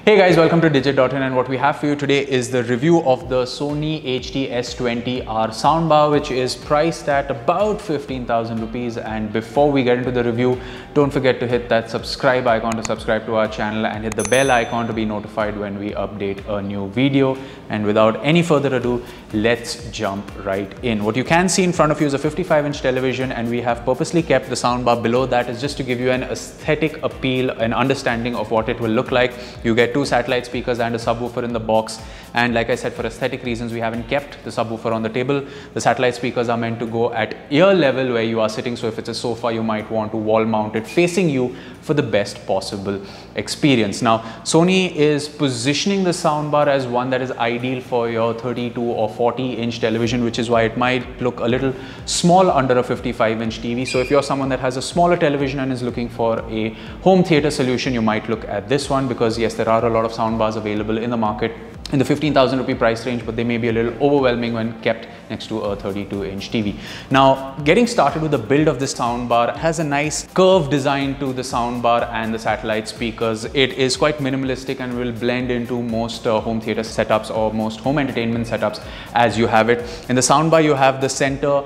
Hey guys, welcome to Digit.in, and what we have for you today is the review of the Sony HT S20R soundbar, which is priced at about 15,000 rupees. And before we get into the review, don't forget to hit that subscribe icon to subscribe to our channel and hit the bell icon to be notified when we update a new video. And without any further ado, let's jump right in. What you can see in front of you is a 55-inch television, and we have purposely kept the soundbar below that is just to give you an aesthetic appeal, an understanding of what it will look like. You get two satellite speakers and a subwoofer in the box, and like I said, for aesthetic reasons we haven't kept the subwoofer on the table. The satellite speakers are meant to go at ear level where you are sitting, so if it's a sofa you might want to wall mount it facing you for the best possible experience. Now Sony is positioning the soundbar as one that is ideal for your 32 or 40-inch television, which is why it might look a little small under a 55-inch TV. So if you're someone that has a smaller television and is looking for a home theater solution, you might look at this one, because yes, there are a lot of soundbars available in the market in the 15,000 rupee price range, but they may be a little overwhelming when kept next to a 32-inch TV. Now, getting started with the build of this soundbar, it has a nice curved design to the soundbar and the satellite speakers. It is quite minimalistic and will blend into most home theater setups or most home entertainment setups as you have it. In the soundbar, you have the center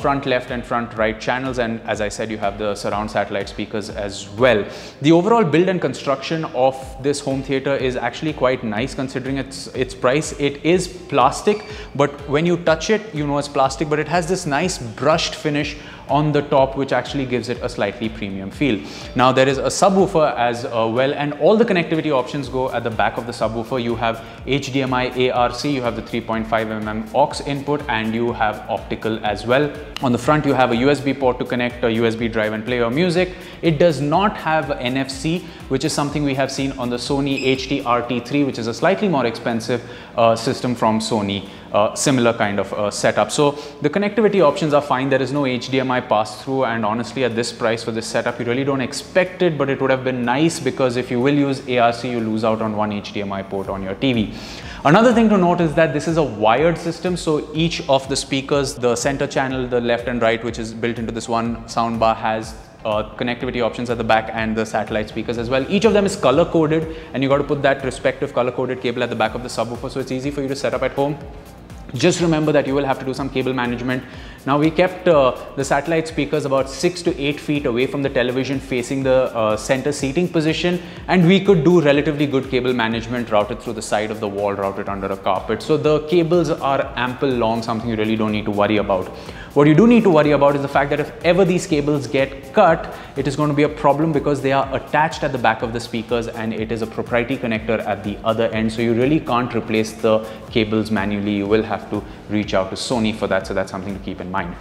front left and front right channels, and as I said, you have the surround satellite speakers as well. The overall build and construction of this home theater is actually quite nice considering its price. It is plastic, but when you touch it, you know it's plastic, but it has this nice brushed finish on the top, which actually gives it a slightly premium feel. Now there is a subwoofer as well, and all the connectivity options go at the back of the subwoofer. You have HDMI ARC, you have the 3.5mm aux input, and you have optical as well. On the front you have a USB port to connect a USB drive and play your music. It does not have NFC, which is something we have seen on the Sony HT RT3, which is a slightly more expensive system from Sony. Similar kind of setup. So the connectivity options are fine. There is no HDMI pass-through, and honestly at this price for this setup you really don't expect it, but it would have been nice, because if you will use ARC you lose out on one HDMI port on your TV. Another thing to note is that this is a wired system, so each of the speakers, the center channel, the left and right, which is built into this one soundbar, has connectivity options at the back, and the satellite speakers as well. Each of them is color coded, and you got to put that respective color coded cable at the back of the subwoofer, so it's easy for you to set up at home. Just remember that you will have to do some cable management. Now we kept the satellite speakers about 6 to 8 feet away from the television, facing the center seating position, and we could do relatively good cable management, routed through the side of the wall, routed under a carpet. So the cables are ample long, something you really don't need to worry about. What you do need to worry about is the fact that if ever these cables get cut, it is going to be a problem, because they are attached at the back of the speakers and it is a proprietary connector at the other end. So you really can't replace the cables manually. You will have to reach out to Sony for that. So that's something to keep in mind.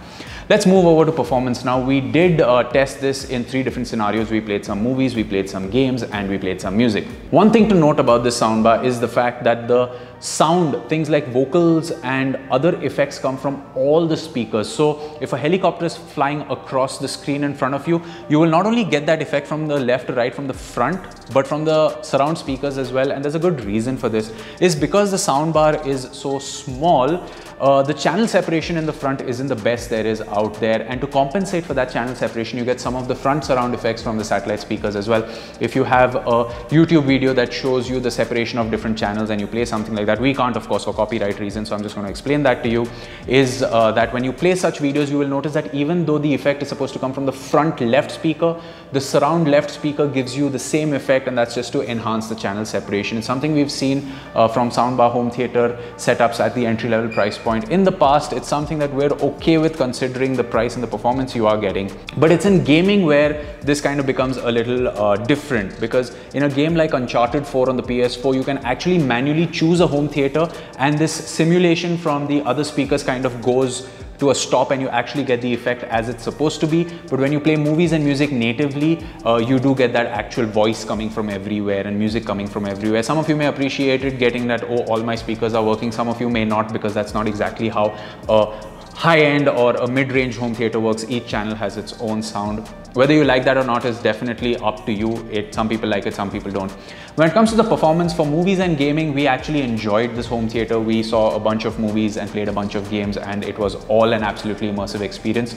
Let's move over to performance now. We did test this in 3 different scenarios. We played some movies, we played some games, and we played some music. One thing to note about this soundbar is the fact that the sound, things like vocals and other effects, come from all the speakers. So if a helicopter is flying across the screen in front of you, you will not only get that effect from the left to right from the front, but from the surround speakers as well. And there's a good reason for this, is because the soundbar is so small. The channel separation in the front isn't the best there is out there, and to compensate for that channel separation, you get some of the front surround effects from the satellite speakers as well. If you have a YouTube video that shows you the separation of different channels and you play something like that, we can't of course for copyright reasons, so I'm just going to explain that to you, is that when you play such videos, you will notice that even though the effect is supposed to come from the front left speaker, the surround left speaker gives you the same effect, and that's just to enhance the channel separation. It's something we've seen from soundbar home theater setups at the entry-level price point in the past. It's something that we're okay with considering the price and the performance you are getting, but it's in gaming where this kind of becomes a little different, because in a game like Uncharted 4 on the PS4, you can actually manually choose a home theater, and this simulation from the other speakers kind of goes to a stop, and you actually get the effect as it's supposed to be. But when you play movies and music natively, you do get that actual voice coming from everywhere and music coming from everywhere. Some of you may appreciate it, getting that, oh, all my speakers are working. Some of you may not, because that's not exactly how high-end or a mid-range home theater works. Each channel has its own sound. Whether you like that or not is definitely up to you. Some people like it, some people don't. When it comes to the performance for movies and gaming, we actually enjoyed this home theater. We saw a bunch of movies and played a bunch of games, and it was all an absolutely immersive experience.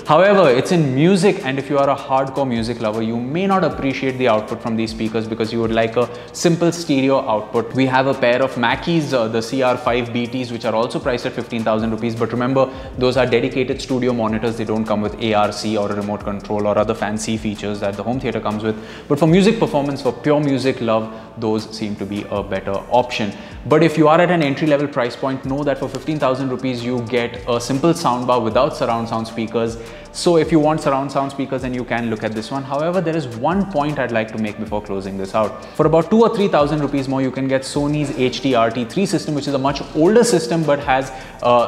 However, it's in music, and if you are a hardcore music lover, you may not appreciate the output from these speakers because you would like a simple stereo output. We have a pair of Mackie's, the CR5 BTs, which are also priced at 15,000 rupees. But remember, those are dedicated studio monitors. They don't come with ARC or a remote control or other fancy features that the home theater comes with. But for music performance, for pure music love, those seem to be a better option. But if you are at an entry-level price point, know that for 15,000 rupees, you get a simple soundbar without surround sound speakers. So if you want surround sound speakers, then you can look at this one. However, there is one point I'd like to make before closing this out. For about 2,000 or 3,000 rupees more, you can get Sony's HT system, which is a much older system but has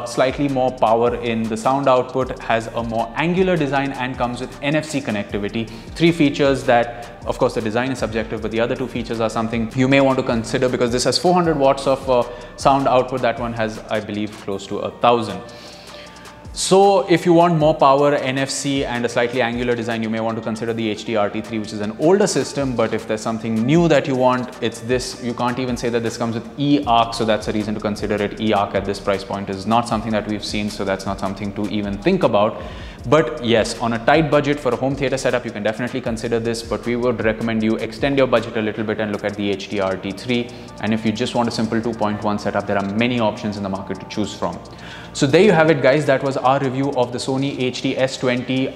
slightly more power in the sound output, has a more angular design, and comes with NFC connectivity. 3 features that, of course, the design is subjective, but the other 2 features are something you may want to consider because this has 400 watts of sound output. That one has, I believe, close to 1,000. So if you want more power, NFC, and a slightly angular design, you may want to consider the HT3, which is an older system. But if there's something new that you want, it's this. You can't even say that this comes with ARC, so that's a reason to consider it. ARC at this price point is not something that we've seen, so that's not something to even think about. But yes, on a tight budget for a home theater setup, you can definitely consider this, but we would recommend you extend your budget a little bit and look at the HT3. And if you just want a simple 2.1 setup, there are many options in the market to choose from. So there you have it, guys. That was our review of the Sony HT S20R,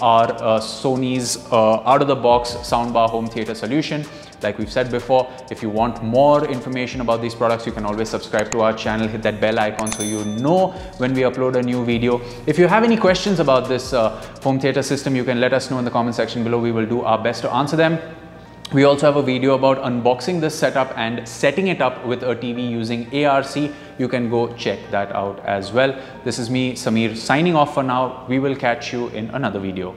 Sony's out-of-the-box soundbar home theater solution. Like we've said before, if you want more information about these products, you can always subscribe to our channel, hit that bell icon so you know when we upload a new video. If you have any questions about this home theater system, you can let us know in the comment section below. We will do our best to answer them. We also have a video about unboxing this setup and setting it up with a TV using ARC. You can go check that out as well. This is me, Samir, signing off for now. We will catch you in another video.